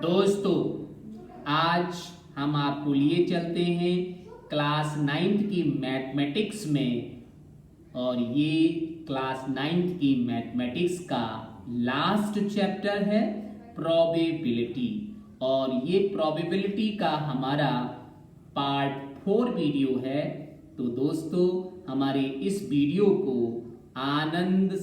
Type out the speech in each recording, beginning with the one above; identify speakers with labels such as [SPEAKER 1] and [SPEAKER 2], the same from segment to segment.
[SPEAKER 1] दोस्तों आज हम आपको लिए चलते हैं क्लास 9th की मैथमेटिक्स में, और ये क्लास 9th की मैथमेटिक्स का लास्ट चैप्टर है प्रोबेबिलिटी। और ये प्रोबेबिलिटी का हमारा पार्ट 4 वीडियो है। तो दोस्तों हमारे इस वीडियो को आनंद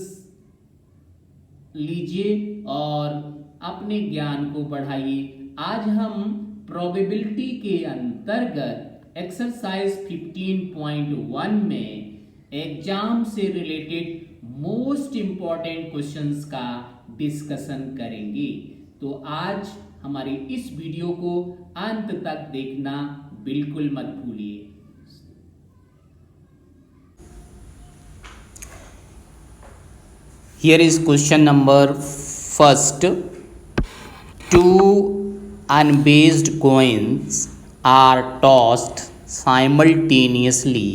[SPEAKER 1] लीजिए और अपने ज्ञान को बढ़ाइए। आज हम प्रोबेबिलिटी के अंतर्गत एक्सरसाइज 15.1 में एग्जाम से रिलेटेड मोस्ट इंपॉर्टेंट क्वेश्चंस का डिस्कशन करेंगे। तो आज हमारे इस वीडियो को अंत तक देखना बिल्कुल मत भूलिए।
[SPEAKER 2] Here is question number first. Two unbased coins are tossed simultaneously.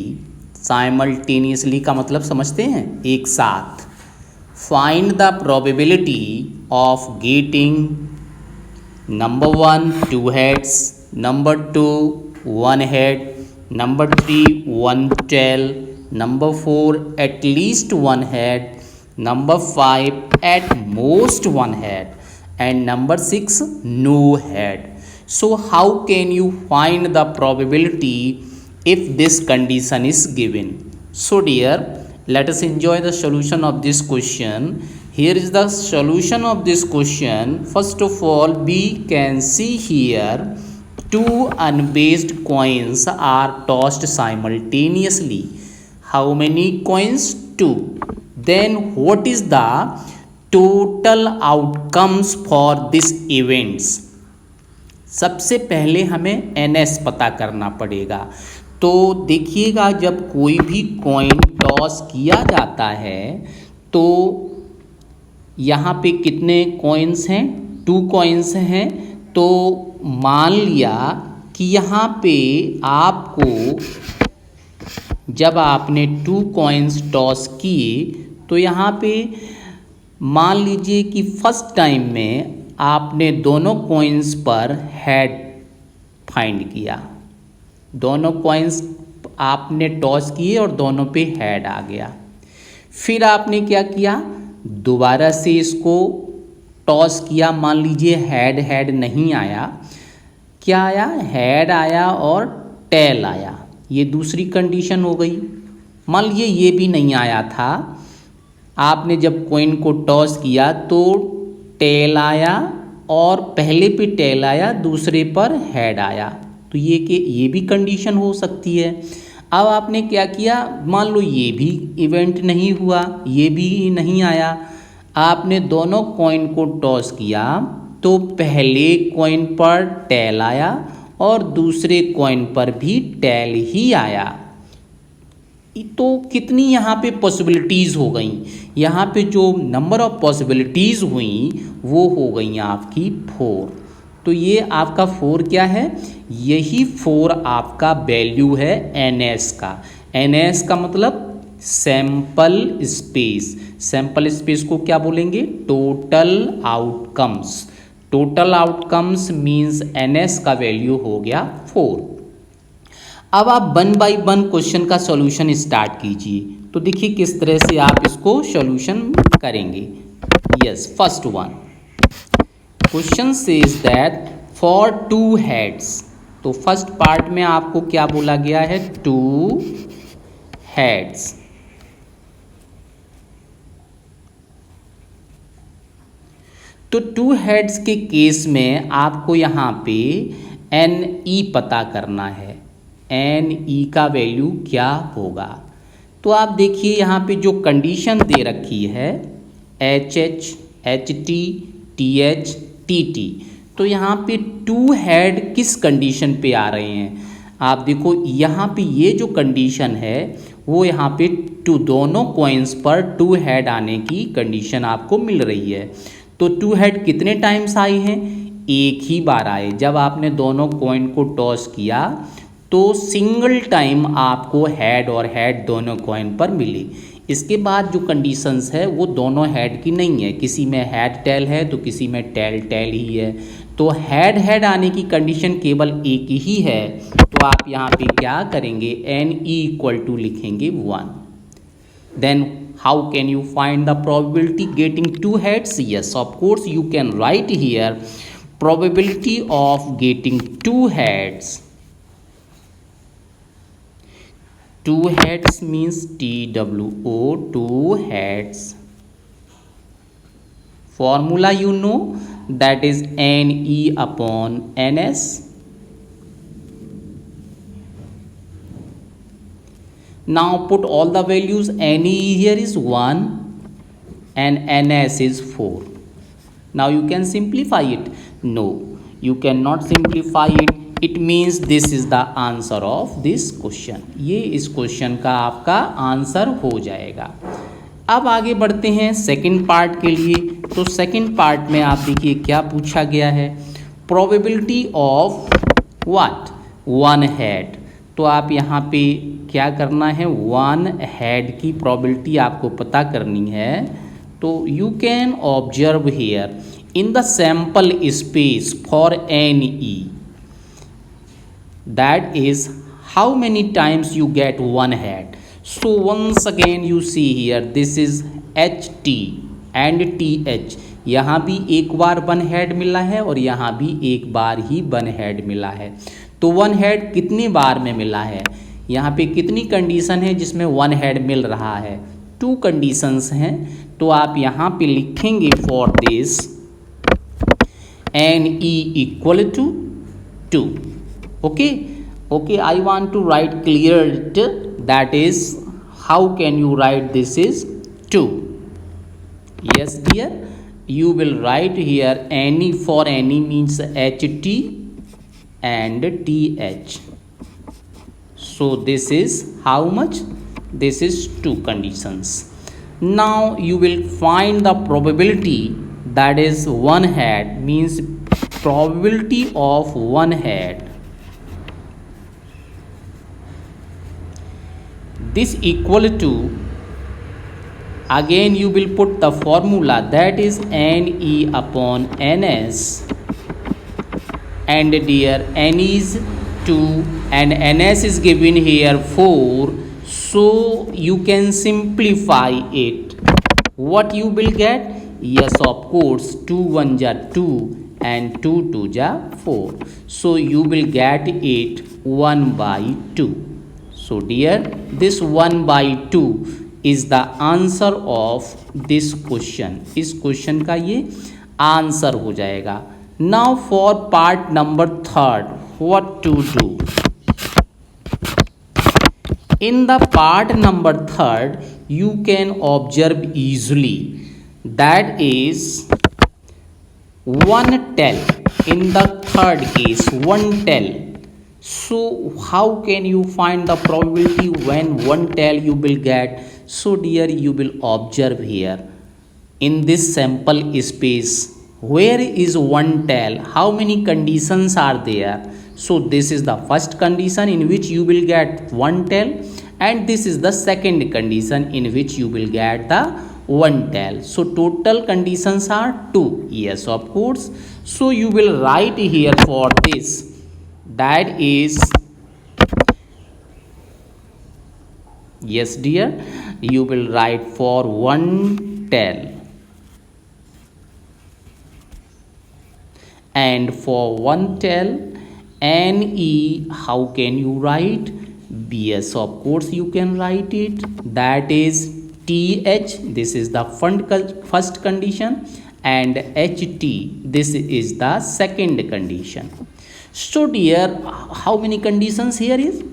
[SPEAKER 2] Simultaneously का मतलब समझते हैं, एक साथ. Find the probability of getting number 1 2 heads, number 2 1 head, number 3 1 tail, number 4 at least 1 head, number 5 at most 1 head, and number 6 no head. So how can you find the probability if this condition is given? So dear, let us enjoy the solution of this question. Here is the solution of this question. First of all, we can see here two unbased coins are tossed simultaneously. How many coins? 2. Then what is the total outcomes for this events? सबसे पहले हमें NS पता करना पड़ेगा। तो देखिएगा, जब कोई भी कॉइन टॉस किया जाता है तो यहाँ पे कितने कॉइन्स हैं? 2 कॉइन्स हैं। तो मान लिया कि यहाँ पे आपको जब आपने 2 कॉइन्स टॉस किए तो यहाँ पे मान लीजिए कि फर्स्ट टाइम में आपने दोनों कॉइन्स पर हेड फाइंड किया। दोनों कॉइन्स आपने टॉस किए और दोनों पे हेड आ गया। फिर आपने क्या किया, दोबारा से इसको टॉस किया। मान लीजिए हेड हेड नहीं आया, क्या आया? हेड आया और टेल आया। ये दूसरी कंडीशन हो गई। मान लीजिए ये भी नहीं आया था, आपने जब कॉइन को टॉस किया तो टेल आया और पहले पे टेल आया, दूसरे पर हेड आया। तो ये भी कंडीशन हो सकती है। अब आपने क्या किया, मान लो ये भी इवेंट नहीं हुआ, ये भी नहीं आया। आपने दोनों कॉइन को टॉस किया तो पहले कॉइन पर टेल आया और दूसरे कॉइन पर भी टेल ही आया। तो कितनी यहाँ पे पॉसिबिलिटीज़ हो गई? यहाँ पे जो नंबर ऑफ पॉसिबिलिटीज़ हुई वो हो गई आपकी 4। तो ये आपका 4 क्या है? यही 4 आपका वैल्यू है NS का। NS का मतलब सैंपल स्पेस। सैंपल स्पेस को क्या बोलेंगे? Total outcomes. Total outcomes means NS का वैल्यू हो गया 4। अब आप 1 बाय 1 क्वेश्चन का सॉल्यूशन स्टार्ट कीजिए। तो देखिए किस तरह से आप इसको सॉल्यूशन करेंगे। Yes, first one question says that for 2 heads. तो फर्स्ट पार्ट में आपको क्या बोला गया है? 2 हेड्स। तो 2 हेड्स के केस में आपको यहाँ पे NE पता करना है। NE का वैल्यू क्या होगा? तो आप देखिए यहाँ पे जो कंडीशन दे रखी है HH, HT, TH, TT। तो यहाँ पे 2 हेड किस कंडीशन पे आ रहे हैं? आप देखो यहाँ पे ये जो कंडीशन है वो यहाँ पे दोनों कॉइन्स पर 2 हेड आने की कंडीशन आपको मिल रही है। तो 2 हेड कितने टाइम्स आए हैं? एक ही बार आए। जब आपने दोनों कॉइन को टॉस किया तो सिंगल टाइम आपको हेड और हेड दोनों कॉइन पर मिली। इसके बाद जो कंडीशंस है वो दोनों हेड की नहीं है, किसी में हेड टेल है तो किसी में टेल टेल ही है। तो हैड हैड आने की कंडीशन केवल एक ही है, तो आप यहाँ पे क्या करेंगे, एन ई इक्वल टू लिखेंगे 1. Then how can you find the probability getting 2 heads? Yes, of course you can write here probability of getting 2 heads. 2 heads means TWO, 2 heads. Formula you know, that is NE upon NS. Now put all the values. NE here is 1 and NS is 4. Now you can simplify it. No, you cannot simplify it. It means this is the answer of this question. ये इस question का आपका answer हो जाएगा. अब आगे बढ़ते हैं सेकंड पार्ट के लिए. तो सेकंड पार्ट में आप देखिए क्या पूछा गया है, प्रोबेबिलिटी ऑफ व्हाट, 1 हेड. तो आप यहाँ पे क्या करना है, 1 हेड की प्रोबेबिलिटी आपको पता करनी है. तो you can observe here in the sample space for N E, that is how many times you get 1 head. So once again you see here this is H T and T H. यहाँ भी एक बार 1 head मिला है और यहाँ भी एक बार ही 1 head मिला है. तो 1 हेड कितनी बार में मिला है, यहाँ पे कितनी कंडीशन है जिसमें 1 हेड मिल रहा है, 2 कंडीशंस हैं. तो आप यहाँ पे लिखेंगे for this N E equal to 2. Okay, I want to write clear it, that is how can you write this is 2. yes dear, you will write here any, for any means ht and th. So this is how much, this is 2 conditions. Now you will find the probability, that is 1 head means probability of 1 head. This equal to, again you will put the formula, that is NE upon NS, and dear N is 2 and NS is given here 4, so you can simplify it. What you will get, yes of course 2 1 ja 2 and 2 2 ja 4, so you will get it 1 by 2. So dear, this 1 by 2 is the answer of this question. इस question का ये answer हो जाएगा. Now for part number 3rd, what to do? In the part number 3rd, you can observe easily, that is 1 tell. In the third case, 1 tell. So how can you find the probability when 1 tell you will get? So dear, you will observe here in this sample space, where is 1 tell, how many conditions are there. So this is the first condition in which you will get 1 tell, and this is the second condition in which you will get the 1 tell. So total conditions are 2. Yes of course. So you will write here for this, that is, yes dear, you will write for 1 tell, and for 1 tell NE, how can you write? Yes of course you can write it, that is TH, this is the first condition, and HT, this is the second condition. So dear, how many conditions here is?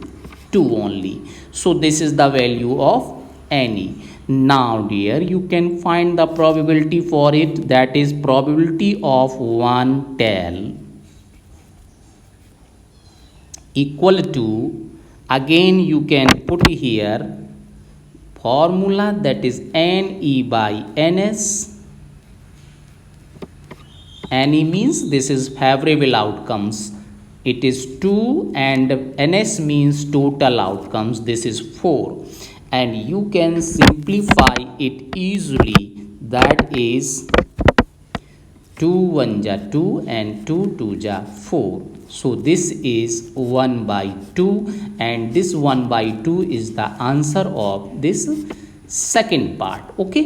[SPEAKER 2] 2 only. So this is the value of NE. Now dear, you can find the probability for it, that is probability of 1 tell equal to, again you can put here formula, that is NE by NS. NE means this is favorable outcomes, it is 2, and NS means total outcomes, this is 4, and you can simplify it easily, that is 2 1 जा 2 and 2 2 जा 4. So this is 1/2 and this 1/2 is the answer of this second part. Okay,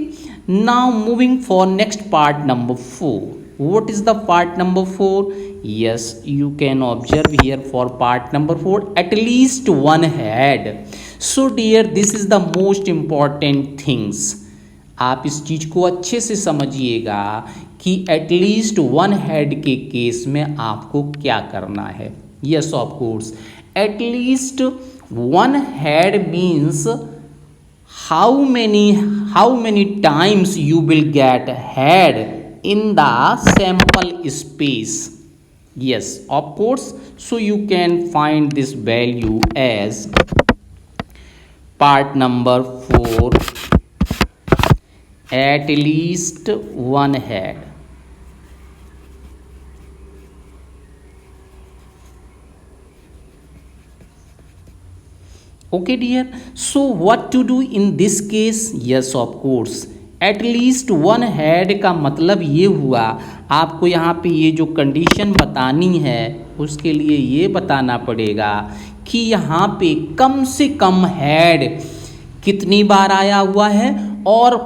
[SPEAKER 2] now moving for next part number 4. What is the part number 4? Yes, you can observe here for part number 4 at least one head. So dear, this is the most important things. आप इस चीज को अच्छे से समझिएगा कि at least one head के case में आपको क्या करना है. Yes of course, at least one head means how many times you will gate head in the sample space. Yes, of course. So you can find this value as part number 4, at least one head. Okay dear, so what to do in this case? Yes, of course, at least one head का मतलब ये हुआ, आपको यहाँ पे ये जो condition बतानी है उसके लिए ये बताना पड़ेगा कि यहाँ पे कम से कम हेड कितनी बार आया हुआ है और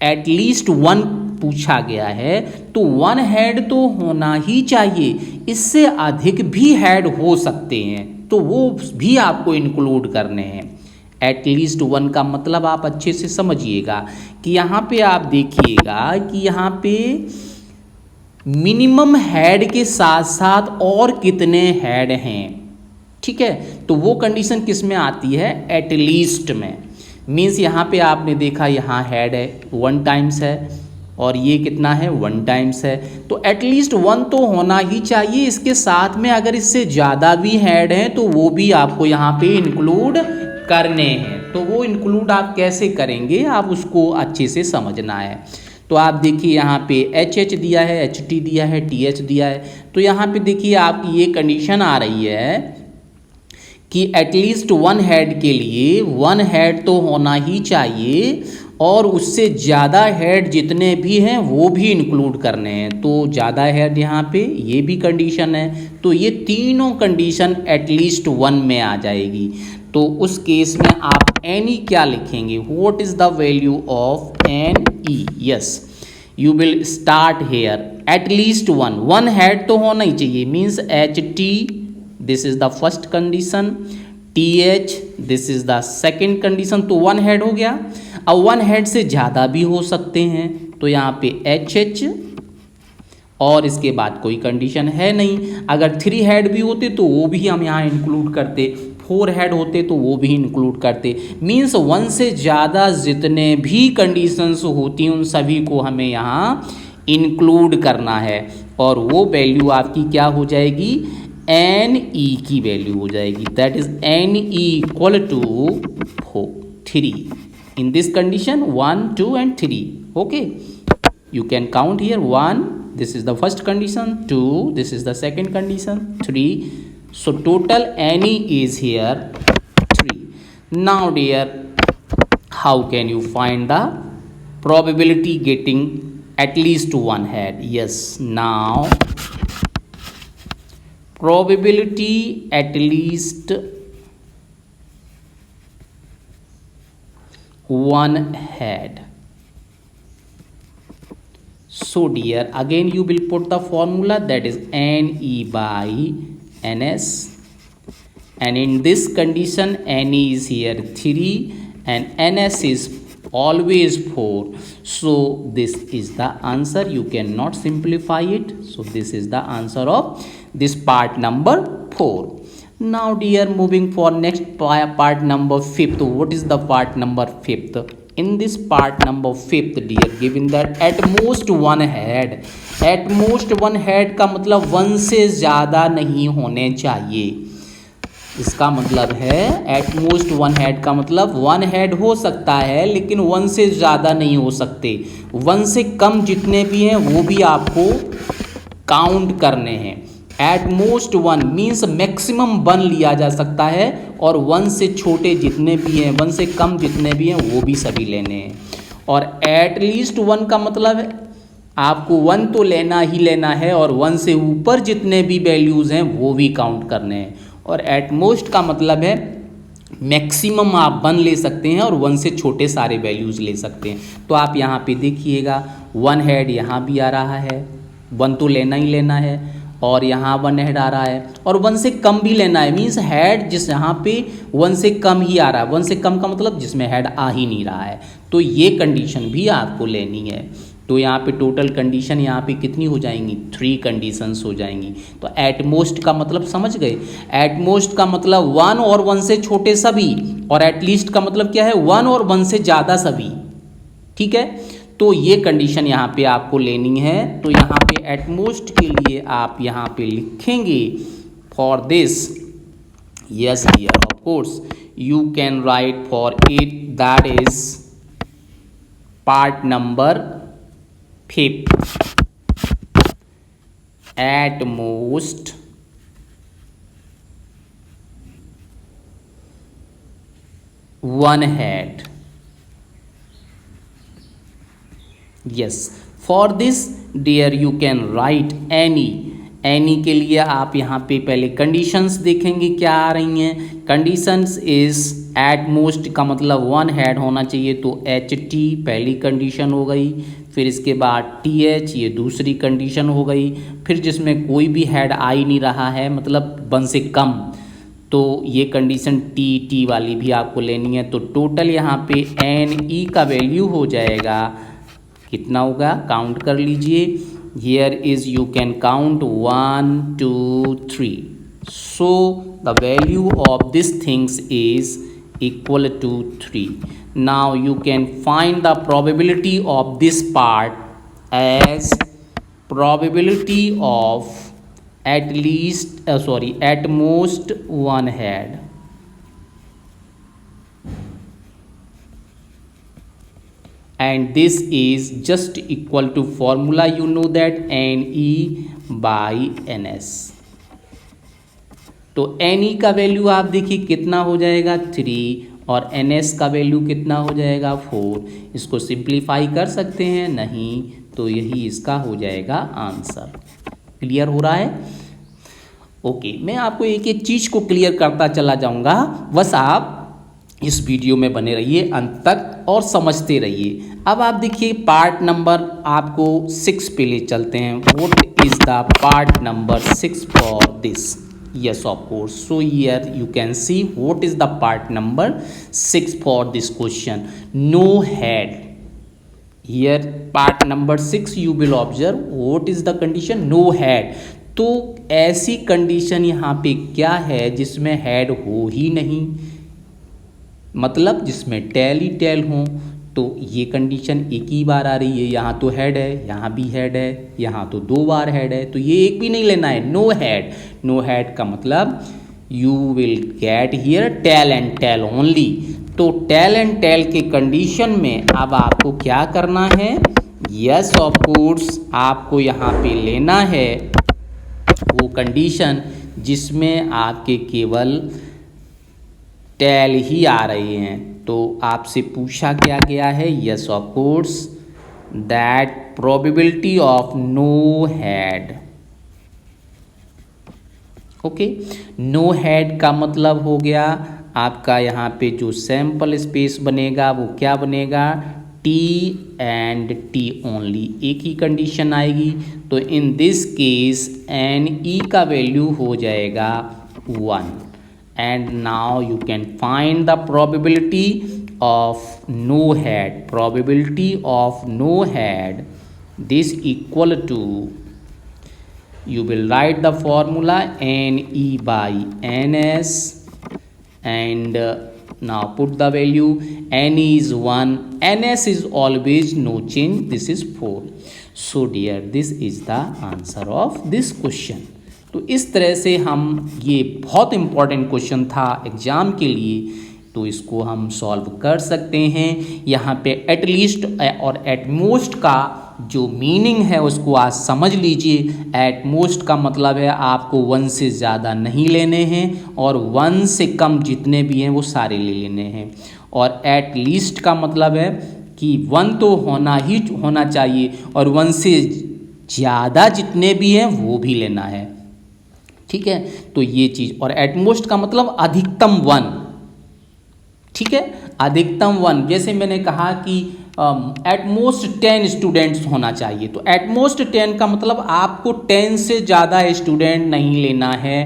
[SPEAKER 2] एटलीस्ट वन पूछा गया है, तो वन हेड तो होना ही चाहिए. इससे अधिक भी हेड हो सकते हैं तो वो भी आपको इंक्लूड करने हैं. एटलीस्ट वन का मतलब आप अच्छे से समझिएगा कि यहाँ पे आप देखिएगा कि यहाँ पे मिनिमम हेड के साथ साथ और कितने हेड हैं. ठीक है, तो वो कंडीशन किस में आती है? एटलीस्ट में. मीन्स यहाँ पे आपने देखा यहाँ हेड है 1 टाइम्स है और ये कितना है 1 टाइम्स है, तो एटलीस्ट 1 तो होना ही चाहिए. इसके साथ में अगर इससे ज़्यादा भी हेड हैं तो वो भी आपको यहाँ पे इंक्लूड करने हैं. तो वो इंक्लूड आप कैसे करेंगे, आप उसको अच्छे से समझना है. तो आप देखिए यहाँ पे एच दिया है, HT दिया है, TH दिया है. तो यहाँ पे देखिए आपकी ये कंडीशन आ रही है कि एटलीस्ट वन हेड के लिए वन हेड तो होना ही चाहिए और उससे ज़्यादा हेड जितने भी हैं वो भी इंक्लूड करने हैं. तो ज़्यादा हेड यहाँ पे ये भी कंडीशन है, तो ये तीनों कंडीशन एटलीस्ट वन में आ जाएगी. तो उस केस में आप एनी क्या लिखेंगे? What is the value of NE? Yes, you will start here at least one head तो होना ही चाहिए. Means HT this is the first condition, TH this is the second condition. तो वन हेड हो गया. अब वन हेड से ज़्यादा भी हो सकते हैं, तो यहाँ पे HH और इसके बाद कोई कंडीशन है नहीं. अगर 3 हेड भी होते तो वो भी हम यहाँ इंक्लूड करते, 4 हेड होते तो वो भी इंक्लूड करते. मीन्स 1 से ज़्यादा जितने भी कंडीशंस होती हैं उन सभी को हमें यहाँ इंक्लूड करना है और वो वैल्यू आपकी क्या हो जाएगी? NE की वैल्यू हो जाएगी. That is NE = 3. In this condition 1, 2 and 3. Okay, you can count here 1, this is the first condition, 2, this is the second condition, 3. So total NE is here 3. Now dear, how can you find the probability getting at least one head? Yes, now probability at least one head. So dear, again you will put the formula, that is NE/NS, and in this condition NE is here 3 and NS is always 4. So this is the answer. You cannot simplify it. So this is the answer of this part number 4. Now dear, moving for next part number 5th. What is the part number 5th? In this part number 5th dear, given that at most one head, at most one head का मतलब 1 से ज़्यादा नहीं होने चाहिए. इसका मतलब है एट मोस्ट वन हेड का मतलब 1 हेड हो सकता है लेकिन 1 से ज़्यादा नहीं हो सकते. 1 से कम जितने भी हैं वो भी आपको काउंट करने हैं. एट मोस्ट 1 मीन्स मैक्सिमम 1 लिया जा सकता है और 1 से छोटे जितने भी हैं, 1 से कम जितने भी हैं वो भी सभी लेने हैं. और एट लीस्ट 1 का मतलब आपको 1 तो लेना ही लेना है और 1 से ऊपर जितने भी वैल्यूज़ हैं वो भी काउंट करने हैं। और एट मोस्ट का मतलब है मैक्सिमम आप 1 ले सकते हैं और 1 से छोटे सारे वैल्यूज़ ले सकते हैं। तो आप यहाँ पे देखिएगा 1 हेड यहाँ भी आ रहा है, 1 तो लेना ही लेना है, और यहाँ 1 हेड आ रहा है, और 1 से कम भी लेना है। मीन्स हेड जिस यहाँ पे 1 से कम ही आ रहा है, 1 से कम का मतलब जिसमें हेड आ ही नहीं रहा है, तो ये कंडीशन भी आपको लेनी है। तो यहाँ पे टोटल कंडीशन यहाँ पे कितनी हो जाएंगी, 3 कंडीशंस हो जाएंगी। तो एट मोस्ट का मतलब समझ गए, एट मोस्ट का मतलब 1 और 1 से छोटे सभी, और एट लीस्ट का मतलब क्या है, 1 और 1 से ज़्यादा सभी। ठीक है, तो ये कंडीशन यहाँ पे आपको लेनी है। तो यहाँ पे एट मोस्ट के लिए आप यहाँ पे लिखेंगे for this, yes here of course you can write for it, that is part number 5, at most 1 head. Yes, for this dear you can write any के लिए आप यहाँ पे पहले कंडीशंस देखेंगे क्या आ रही हैं। कंडीशंस इज एट मोस्ट का मतलब 1 हेड होना चाहिए, तो HT पहली कंडीशन हो गई, फिर इसके बाद TH ये दूसरी कंडीशन हो गई, फिर जिसमें कोई भी हेड आ ही नहीं रहा है मतलब 1 से कम, तो ये कंडीशन TT वाली भी आपको लेनी है। तो टोटल यहाँ पे NE का वैल्यू हो जाएगा, कितना होगा काउंट कर लीजिए। Here is you can count 1 2 3, so the value of these things is equal to 3. Now you can find the probability of this part as probability of at most 1 head. And this is just equal to formula, you know that NE by NS. तो NE का value आप देखिए कितना हो जाएगा 3, और NS का value कितना हो जाएगा 4। इसको सिंप्लीफाई कर सकते हैं, नहीं तो यही इसका हो जाएगा आंसर। क्लियर हो रहा है? ओके, मैं आपको एक एक चीज़ को क्लियर करता चला जाऊंगा, बस आप इस वीडियो में बने रहिए अंत तक और समझते रहिए। अब आप देखिए पार्ट नंबर आपको 6 पे ले चलते हैं। What is the part number 6 for this? Yes of course, so here you can see what is the part number 6 for this question, no head. Here part number 6 you will observe what is the condition, no head. तो ऐसी condition यहाँ पे क्या है जिसमें head हो ही नहीं, मतलब जिसमें टेल ही टेल हो, तो ये कंडीशन एक ही बार आ रही है। यहाँ तो हेड है, यहाँ भी हेड है, यहाँ तो 2 बार हेड है, तो ये एक भी नहीं लेना है, नो हेड। नो हेड का मतलब you will get here tail and tail only. तो टेल एंड टेल के कंडीशन में अब आपको क्या करना है, यस ऑफ कोर्स आपको यहाँ पे लेना है वो कंडीशन जिसमें आपके केवल टेल ही आ रहे हैं। तो आपसे पूछा क्या गया है, yes of course that probability of no head. Okay, no head का मतलब हो गया आपका यहाँ पे जो सैंपल स्पेस बनेगा वो क्या बनेगा, T एंड T ओनली, एक ही कंडीशन आएगी। तो इन दिस केस NE का वैल्यू हो जाएगा 1। And now you can find the probability of no head. Probability of no head, this equal to, you will write the formula NE by NS, and now put the value. NE is 1, NS is always no change, this is 4. So dear, this is the answer of this question. तो इस तरह से हम, ये बहुत important question था exam के लिए, तो इसको हम सॉल्व कर सकते हैं। यहाँ पे एट लीस्ट और एट मोस्ट का जो मीनिंग है उसको आज समझ लीजिए। एट मोस्ट का मतलब है आपको 1 से ज़्यादा नहीं लेने हैं, और 1 से कम जितने भी हैं वो सारे ले लेने हैं। और एट लीस्ट का मतलब है कि 1 तो होना ही होना चाहिए और 1 से ज़्यादा जितने भी हैं वो भी लेना है, ठीक है। तो ये चीज़, और एटमोस्ट का मतलब अधिकतम 1, ठीक है, अधिकतम 1। जैसे मैंने कहा कि एटमोस्ट 10 स्टूडेंट्स होना चाहिए, तो एटमोस्ट 10 का मतलब आपको 10 से ज़्यादा स्टूडेंट नहीं लेना है।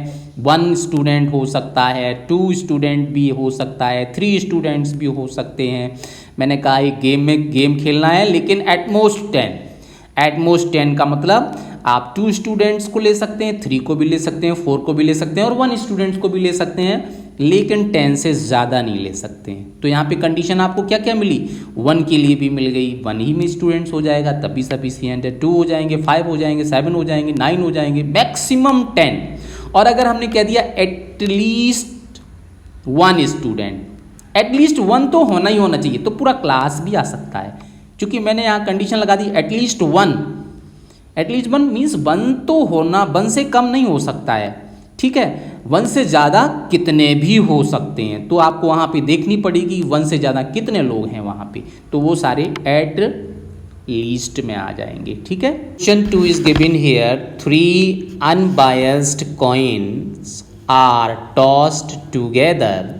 [SPEAKER 2] 1 स्टूडेंट हो सकता है, 2 स्टूडेंट भी हो सकता है, 3 स्टूडेंट्स भी हो सकते हैं। मैंने कहा एक गेम में गेम खेलना है, लेकिन एटमोस्ट 10, एटमोस्ट 10 का मतलब आप 2 स्टूडेंट्स को ले सकते हैं, 3 को भी ले सकते हैं, 4 को भी ले सकते हैं और 1 स्टूडेंट्स को भी ले सकते हैं, लेकिन 10 से ज़्यादा नहीं ले सकते हैं। तो यहाँ पे कंडीशन आपको क्या क्या मिली, 1 के लिए भी मिल गई, 1 ही में स्टूडेंट्स हो जाएगा तब भी सफिशिएंट है, 2 हो जाएंगे, 5 हो जाएंगे, 7 हो जाएंगे, 9 हो जाएंगे, मैक्सिमम 10। और अगर हमने कह दिया एटलीस्ट 1 स्टूडेंट, एटलीस्ट 1 तो होना ही होना चाहिए, तो पूरा क्लास भी आ सकता है, क्योंकि मैंने यहाँ कंडीशन लगा दी एटलीस्ट 1। एटलीस्ट 1 मीन्स 1 तो होना, 1 से कम नहीं हो सकता है, ठीक है। 1 से ज़्यादा कितने भी हो सकते हैं, तो आपको वहाँ पे देखनी पड़ेगी 1 से ज़्यादा कितने लोग हैं वहाँ पे, तो वो सारे एट लीस्ट में आ जाएंगे, ठीक है। Question 2 is given here, 3 unbiased coins are tossed together,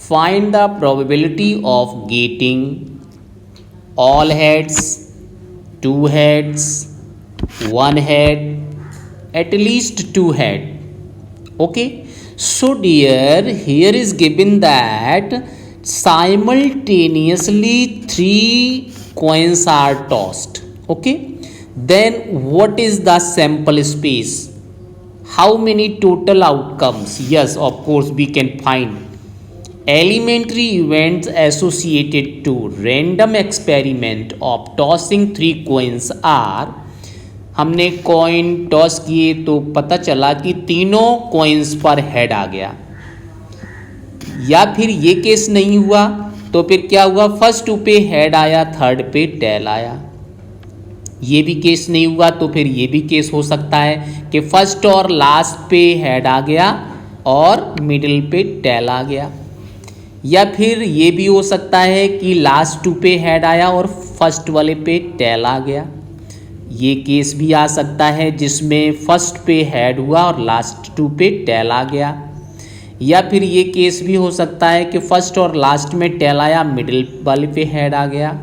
[SPEAKER 2] find the probability of getting all heads, 2 heads, 1 head, at least 2 head. Okay, so dear, here is given that simultaneously 3 coins are tossed. Okay, then what is the sample space? How many total outcomes? Yes, of course we can find. Elementary events associated to random experiment of tossing 3 coins are, हमने coin toss किए तो पता चला कि तीनों coins पर head आ गया, या फिर ये केस नहीं हुआ तो फिर क्या हुआ, फर्स्ट पे हेड आया, थर्ड पे टेल आया। ये भी केस नहीं हुआ तो फिर ये भी केस हो सकता है कि फर्स्ट और लास्ट पे हेड आ गया और मिडिल पे टेल आ गया, या फिर ये भी हो सकता है कि लास्ट 2 पे हेड आया और फर्स्ट वाले पे टेल आ गया। ये केस भी आ सकता है जिसमें फर्स्ट पे हेड हुआ और लास्ट 2 पे टेल आ गया, या फिर ये केस भी हो सकता है कि फर्स्ट और लास्ट में टेल आया, मिडिल वाले पे हेड आ गया,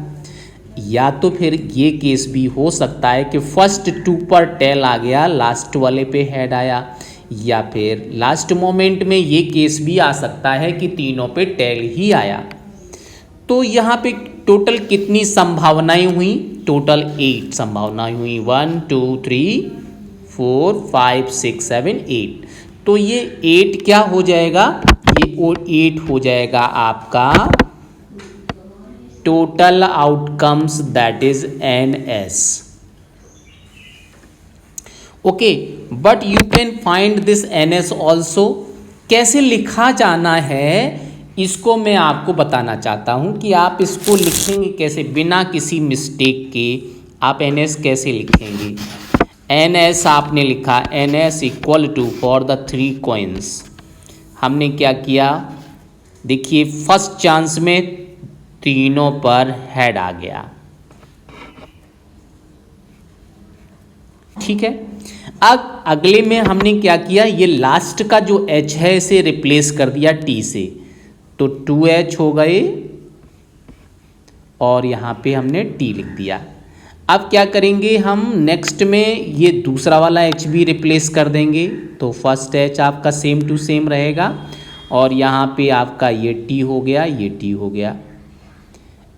[SPEAKER 2] या तो फिर ये केस भी हो सकता है कि फर्स्ट 2 पर टेल आ गया, लास्ट वाले पे हेड आया, या फिर लास्ट मोमेंट में ये केस भी आ सकता है कि तीनों पे टेल ही आया। तो यहाँ पे टोटल कितनी संभावनाएं हुई, टोटल 8 संभावनाएं हुई, 1 2 3 4 5 6 7 8। तो ये 8 क्या हो जाएगा, ये 8 हो जाएगा आपका total outcomes, that is NS। Okay, but you can find this NS also. कैसे लिखा जाना है इसको मैं आपको बताना चाहता हूँ कि आप इसको लिखेंगे कैसे बिना किसी मिस्टेक के। आप NS कैसे लिखेंगे, NS आपने लिखा NS equal to for the 3 coins. हमने क्या किया, देखिए फर्स्ट चांस में तीनों पर हेड आ गया, ठीक है। अब अगले में हमने क्या किया, ये लास्ट का जो H है इसे रिप्लेस कर दिया T से, तो 2H हो गए और यहाँ पे हमने T लिख दिया। अब क्या करेंगे हम नेक्स्ट में, ये दूसरा वाला H भी रिप्लेस कर देंगे, तो फर्स्ट H आपका सेम टू सेम रहेगा और यहाँ पे आपका ये T हो गया, ये T हो गया।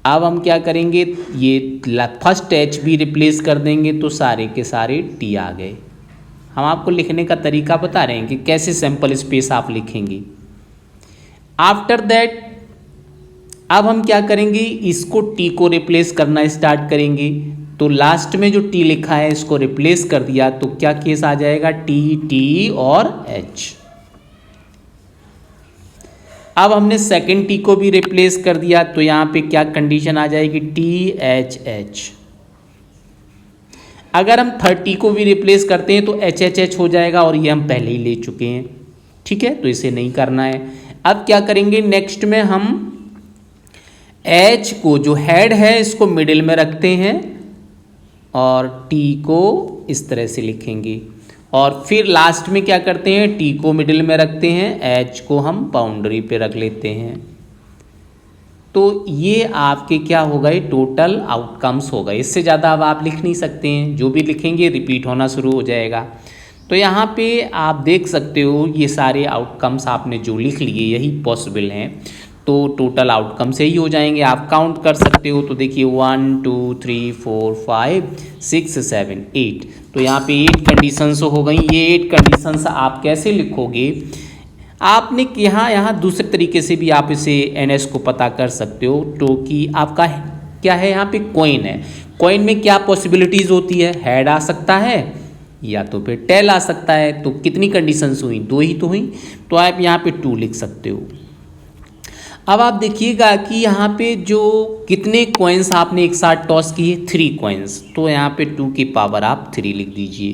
[SPEAKER 2] अब हम क्या करेंगे, ये फर्स्ट H भी रिप्लेस कर देंगे तो सारे के सारे T आ गए। हम आपको लिखने का तरीका बता रहे हैं कि कैसे सैंपल स्पेस आप लिखेंगे। आफ्टर दैट अब हम क्या करेंगे, इसको T को रिप्लेस करना स्टार्ट करेंगे, तो लास्ट में जो T लिखा है इसको रिप्लेस कर दिया तो क्या केस आ जाएगा, T T और H। अब हमने सेकेंड T को भी रिप्लेस कर दिया तो यहाँ पे क्या कंडीशन आ जाएगी, T H H। अगर हम थर्ड T को भी रिप्लेस करते हैं तो H H H हो जाएगा और ये हम पहले ही ले चुके हैं, ठीक है, तो इसे नहीं करना है। अब क्या करेंगे, नेक्स्ट में हम एच को जो हेड है इसको मिडिल में रखते हैं और टी को इस तरह से लिखेंगे और फिर लास्ट में क्या करते हैं, टी को मिडिल में रखते हैं, एच को हम बाउंड्री पे रख लेते हैं। तो ये आपके क्या हो गए, टोटल आउटकम्स हो गए। इससे ज़्यादा अब आप लिख नहीं सकते हैं, जो भी लिखेंगे रिपीट होना शुरू हो जाएगा। तो यहाँ पे आप देख सकते हो ये सारे आउटकम्स आपने जो लिख लिए यही पॉसिबल हैं, तो टोटल आउटकम से ही हो जाएंगे। आप काउंट कर सकते हो, तो देखिए 1 2 3 4 5 6 7 8, तो यहाँ पे 8 कंडीशंस हो गई। ये 8 कंडीशंस आप कैसे लिखोगे, आपने यहाँ दूसरे तरीके से भी आप इसे एनएस को पता कर सकते हो। तो कि आपका क्या है, यहाँ पे कॉइन है, कॉइन में क्या पॉसिबिलिटीज़ होती है, हेड आ सकता है या तो फिर टेल आ सकता है। तो कितनी कंडीशंस हुई, 2 ही तो हुई, तो आप यहाँ पे 2 लिख सकते हो। अब आप देखिएगा कि यहाँ पे जो कितने कॉइन्स आपने एक साथ टॉस किए, 3 कॉइन्स, तो यहाँ पे 2 की पावर आप 3 लिख दीजिए।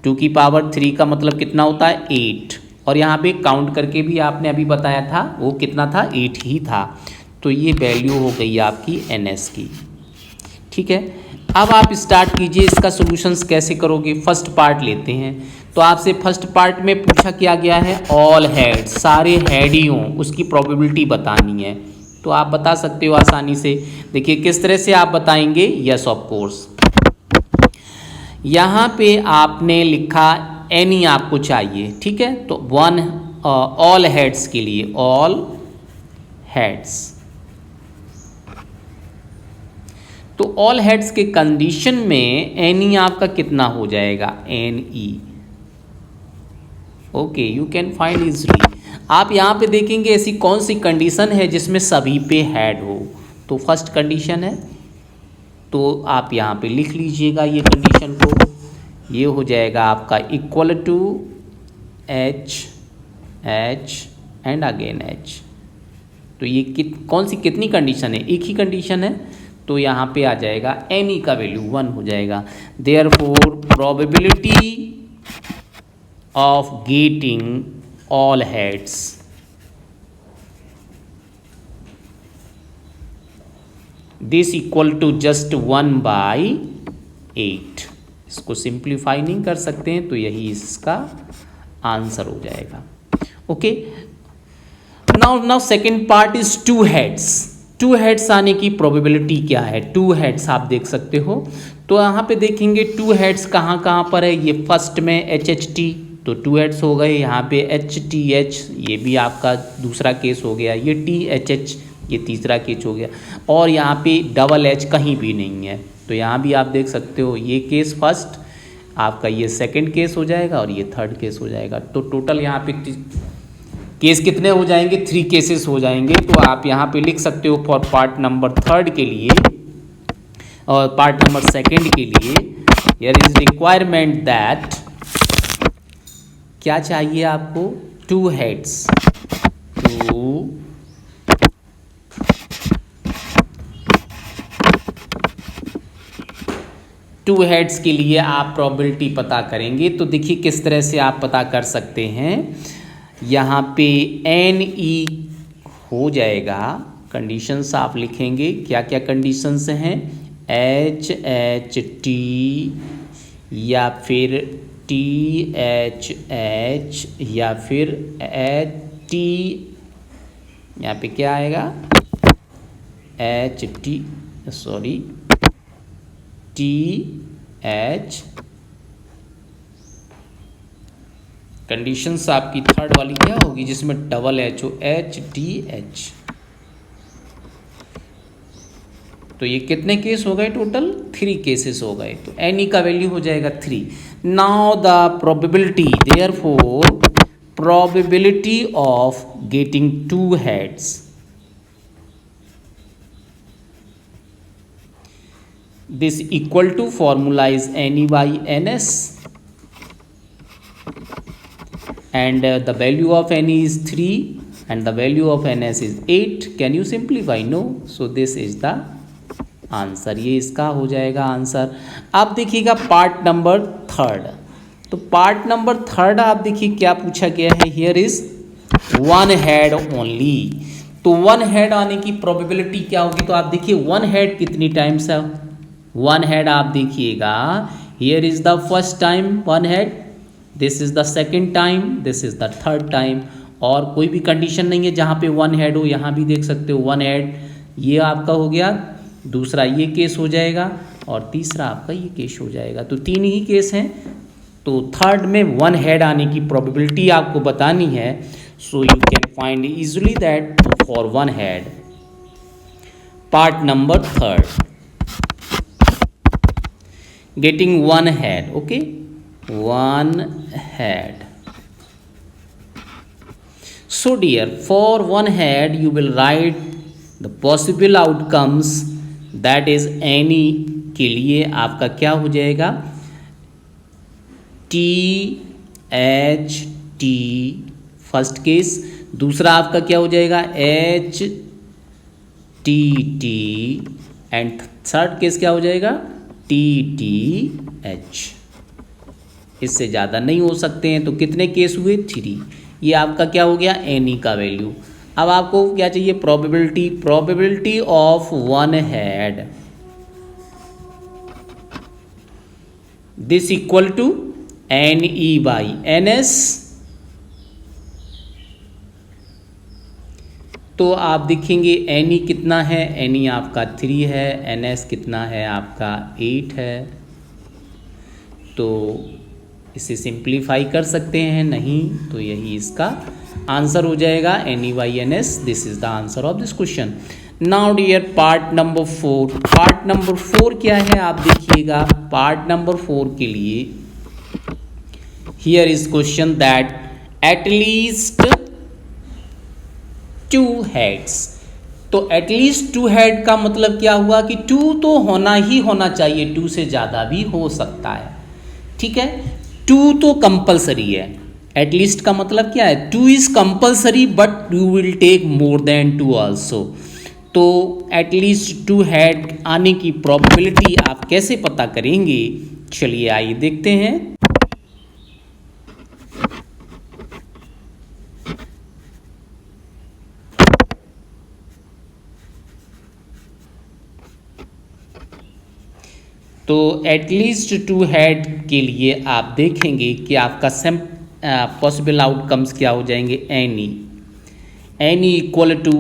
[SPEAKER 2] 2 की पावर 3 का मतलब कितना होता है, 8, और यहाँ पे काउंट करके भी आपने अभी बताया था वो कितना था, 8 ही था। तो ये वैल्यू हो गई आपकी एनएस की। ठीक है, अब आप स्टार्ट कीजिए, इसका सॉल्यूशंस कैसे करोगे। फर्स्ट पार्ट लेते हैं, तो आपसे फर्स्ट पार्ट में पूछा क्या गया है, ऑल हेड, सारे हेड ही हों उसकी प्रोबेबिलिटी बतानी है। तो आप बता सकते हो आसानी से। देखिए किस तरह से आप बताएंगे, यस ऑफ कोर्स। यहाँ पे आपने लिखा एनी आपको चाहिए, ठीक है, तो 1 ऑल हेड्स के लिए ऑल हेड्स, तो ऑल हेड्स के कंडीशन में एनी आपका कितना हो जाएगा, N E. Okay, you can find easily. आप यहाँ पे देखेंगे ऐसी कौन सी कंडीशन है जिसमें सभी पे हेड हो, तो फर्स्ट कंडीशन है, तो आप यहाँ पे लिख लीजिएगा ये कंडीशन को। ये हो जाएगा आपका equal to H H and again H. तो ये कौन सी कितनी कंडीशन है, एक ही कंडीशन है, तो यहाँ पे आ जाएगा एनी का वैल्यू 1 हो जाएगा। Therefore probability of getting all heads this equal to just 1/8। इसको सिंप्लीफाई नहीं कर सकते हैं, तो यही इसका आंसर हो जाएगा। Okay, now second part is 2 heads. 2 heads आने की प्रोबेबिलिटी क्या है, 2 हेड्स आप देख सकते हो। तो यहाँ पे देखेंगे 2 हेड्स कहाँ कहाँ पर है, ये फर्स्ट में एच एच टी, तो 2 हेड्स हो गए। यहाँ पे एच टी एच, ये भी आपका दूसरा केस हो गया। ये टी एच एच, ये तीसरा केस हो गया। और यहाँ पे डबल एच कहीं भी नहीं है, तो यहाँ भी आप देख सकते हो ये केस फर्स्ट आपका, ये सेकंड केस हो जाएगा और ये थर्ड केस हो जाएगा। तो टोटल यहाँ पे केस कितने हो जाएंगे, 3 केसेस हो जाएंगे। तो आप यहाँ पे लिख सकते हो फॉर पार्ट नंबर 3 के लिए और पार्ट नंबर 2 के लिए, हियर इज रिक्वायरमेंट दैट, क्या चाहिए आपको, 2 हेड्स। 2 हेड्स के लिए आप प्रोबेबिलिटी पता करेंगे। तो देखिए किस तरह से आप पता कर सकते हैं। यहाँ पे एन ई हो जाएगा, कंडीशंस आप लिखेंगे, क्या क्या कंडीशंस हैं, एच एच टी या फिर टी एच एच या फिर एच टी, यहाँ पे क्या आएगा, H T sorry T H. Conditions आपकी थर्ड वाली क्या होगी, जिसमें डबल एच हो, एच टी एच। तो ये कितने केस हो गए, टोटल 3 केसेस हो गए। तो एनी का वैल्यू हो जाएगा 3। Now the probability, therefore probability of getting 2 heads, this equal to formula is any by ns and the value of n is 3 and the value of ns is 8. Can you simplify? No. So this is the answer. ये इसका हो जाएगा answer. अब देखिएगा part number 3। तो part number 3 आप देखिए क्या पूछा गया है, हियर इज 1 हेड ओनली। तो वन हेड आने की प्रोबेबिलिटी क्या होगी, तो आप देखिए वन हेड कितनी टाइम्स है, वन हेड आप देखिएगा, here is the first time one head, this is the second time, this is the third time. और कोई भी कंडीशन नहीं है जहाँ पे वन हेड हो, यहाँ भी देख सकते हो वन हेड, ये आपका हो गया, दूसरा ये केस हो जाएगा और तीसरा आपका ये केस हो जाएगा। तो तीन ही केस हैं, तो थर्ड में वन हेड आने की प्रोबेबिलिटी आपको बतानी है। So you can find easily that for one head, part number third, getting one head, okay, one head. So dear, for one head you will write the possible outcomes, that is any के लिए आपका क्या हो जाएगा, T H T first case, दूसरा आपका क्या हो जाएगा H T T, and third case क्या हो जाएगा टी टी एच। इससे ज़्यादा नहीं हो सकते हैं, तो कितने केस हुए, 3। ये आपका क्या हो गया एनी का वैल्यू। अब आपको क्या चाहिए, probability, probability of one head, this equal to N E by N S. तो आप देखेंगे एन ई कितना है, एन ई आपका 3 है, एन एस कितना है आपका 8 है। तो इसे सिंप्लीफाई कर सकते हैं, नहीं तो यही इसका आंसर हो जाएगा, N E by N S, this is the answer of this question. Now dear part number 4, part number 4 क्या है आप देखिएगा, पार्ट नंबर 4 के लिए here is question that at least 2 heads. तो एटलीस्ट 2 हेड का मतलब क्या हुआ कि 2 तो होना ही होना चाहिए, 2 से ज़्यादा भी हो सकता है, ठीक है, 2 तो कंपलसरी है। एटलीस्ट का मतलब क्या है, 2 is compulsory but you will take more than 2 also. तो एटलीस्ट 2 हेड आने की प्रोबेबिलिटी आप कैसे पता करेंगे, चलिए आइए देखते हैं। तो एटलीस्ट 2 हेड के लिए आप देखेंगे कि आपका पॉसिबल आउटकम्स क्या हो जाएंगे, NE equal to,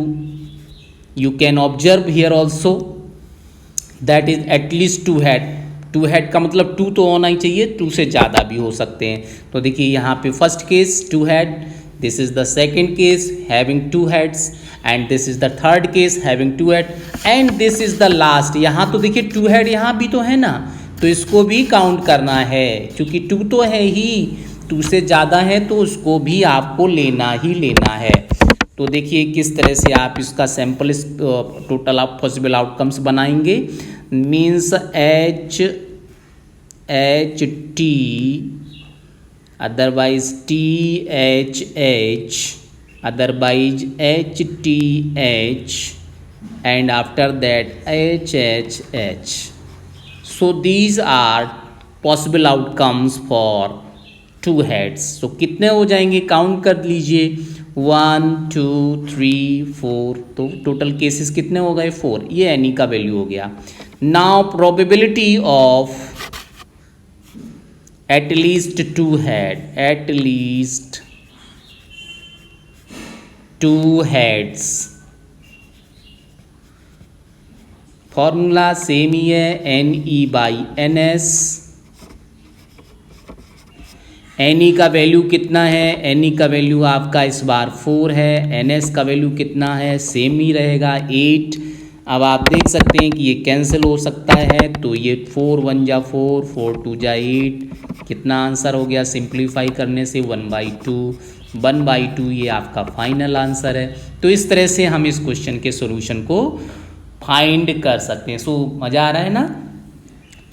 [SPEAKER 2] you can observe here also that is at least 2 head. 2 head का मतलब 2 तो होना ही चाहिए, 2 से ज़्यादा भी हो सकते हैं। तो देखिए यहाँ पे first case 2 head, this is the second case having 2 heads, and this is the third case having 2 head, and this is the last. यहाँ तो देखिए 2 हेड यहाँ भी तो है ना, तो इसको भी काउंट करना है, क्योंकि 2 तो है ही, 2 से ज़्यादा है तो उसको भी आपको लेना ही लेना है। तो देखिए किस तरह से आप इसका सैम्पल टोटल आप पॉसिबल आउटकम्स बनाएंगे, means H T, otherwise T H, otherwise HTH, and after that HHH. So these are possible outcomes for 2 heads. So कितने हो जाएंगे, काउंट कर लीजिए, 1 2 3 4, तो टोटल केसेस कितने हो गए 4, ये एनी का वैल्यू हो गया। Now probability of at least 2 head, at least 2 heads, formula same ही है, N E by N S. N E का वैल्यू कितना है, एन ई का वैल्यू आपका इस बार 4 है, एन एस का वैल्यू कितना है, सेम ही रहेगा 8। अब आप देख सकते हैं कि ये कैंसिल हो सकता है, तो ये 4 1 जा 4, 4 2 जा 8, कितना आंसर हो गया, सिंप्लीफाई करने से 1/2, 1/2 ये आपका फाइनल आंसर है। तो इस तरह से हम इस क्वेश्चन के सॉल्यूशन को फाइंड कर सकते हैं। सो मज़ा आ रहा है ना,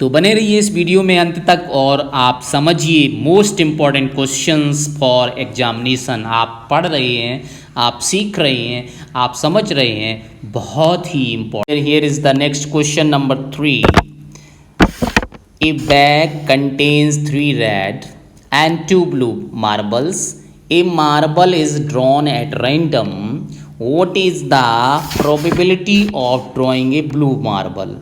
[SPEAKER 2] तो बने रहिए इस वीडियो में अंत तक और आप समझिए most important questions for examination. आप पढ़ रहे हैं, आप सीख रहे हैं, आप समझ रहे हैं, बहुत ही important. Here is the next question number 3। A bag contains 3 red and 2 blue marbles. A marble is drawn at random. What is the probability of drawing a blue marble.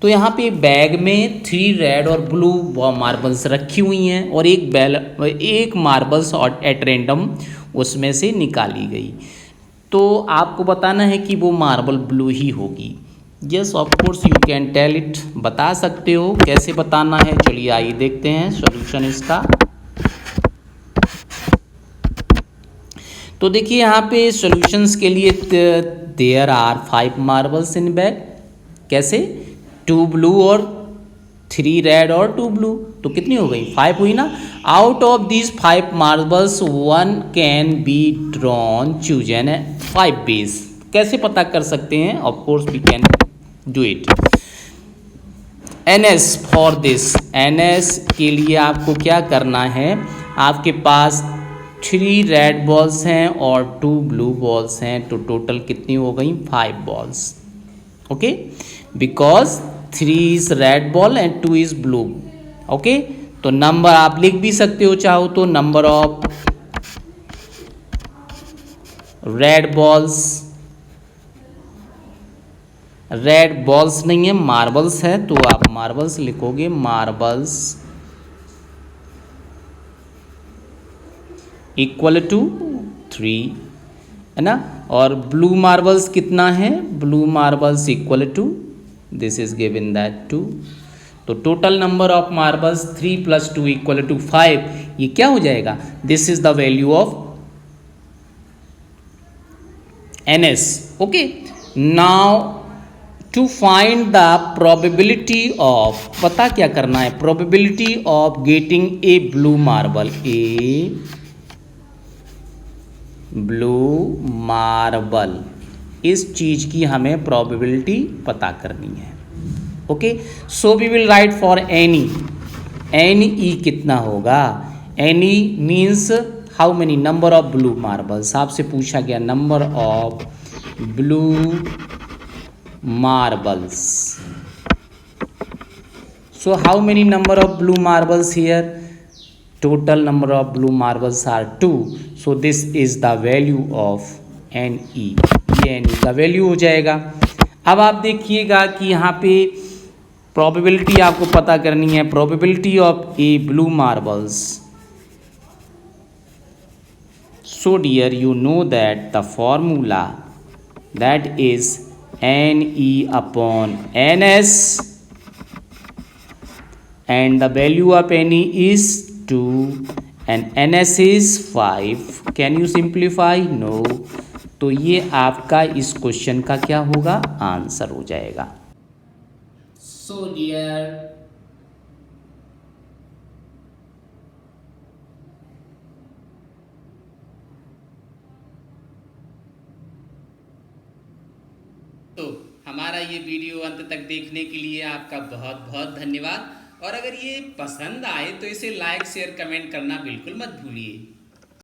[SPEAKER 2] तो यहाँ पे बैग में 3 रेड और blue marbles रखी हुई हैं और एक मार्बल्स एट रैंडम उसमें से निकाली गई। तो आपको बताना है कि वो मार्बल ब्लू ही होगी। Yes of course you can tell it, बता सकते हो। कैसे बताना है, चलिए आइए देखते हैं सॉल्यूशन इसका। तो देखिए यहाँ पे सॉल्यूशंस के लिए there are 5 marbles in bag. कैसे, 2 ब्लू और 3 रेड और 2 ब्लू, तो कितनी हो गई, 5 हुई ना। Out of these 5 marbles 1 can be drawn, choose in 5 ways. कैसे पता कर सकते हैं, of course we can do it. NS for this, NS के लिए आपको क्या करना है, आपके पास 3 रेड बॉल्स हैं और 2 ब्लू बॉल्स हैं, तो टोटल कितनी हो गई, 5 balls. Okay, because 3 is red ball and 2 is blue. Okay, तो नंबर आप लिख भी सकते हो चाहो तो, number of red balls, red balls नहीं है मार्बल्स है, तो आप मार्बल्स लिखोगे, मार्बल्स इक्वल टू 3, है ना। और ब्लू मार्बल्स कितना है, blue marbles equal to, this is given that 2। तो टोटल नंबर ऑफ मार्बल्स 3 + 2 = 5। ये क्या हो जाएगा, this is the value of NS। Okay, now to find the probability of, पता क्या करना है, probability of getting a blue marble, a blue marble, इस चीज की हमें प्रोबेबिलिटी पता करनी है। Okay, so we will write for NE, NE कितना होगा, NE means how many, number of blue marbles. आपसे पूछा गया number of blue marbles, so how many number of blue marbles here, total number of blue marbles are 2, so this is the value of NE, ये NE का value हो जाएगा। अब आप देखिएगा कि यहाँ पे प्रोबेबिलिटी आपको पता करनी है, probability of A blue marbles. So dear, you know that the formula that is NE upon NS, and the value of NE is 2 and NS is 5. Can you simplify? No. तो ये आपका इस question का क्या होगा, answer हो जाएगा।
[SPEAKER 1] So dear, तो हमारा ये वीडियो अंत तक देखने के लिए आपका बहुत बहुत धन्यवाद। और अगर ये पसंद आए तो इसे लाइक शेयर कमेंट करना बिल्कुल मत भूलिए।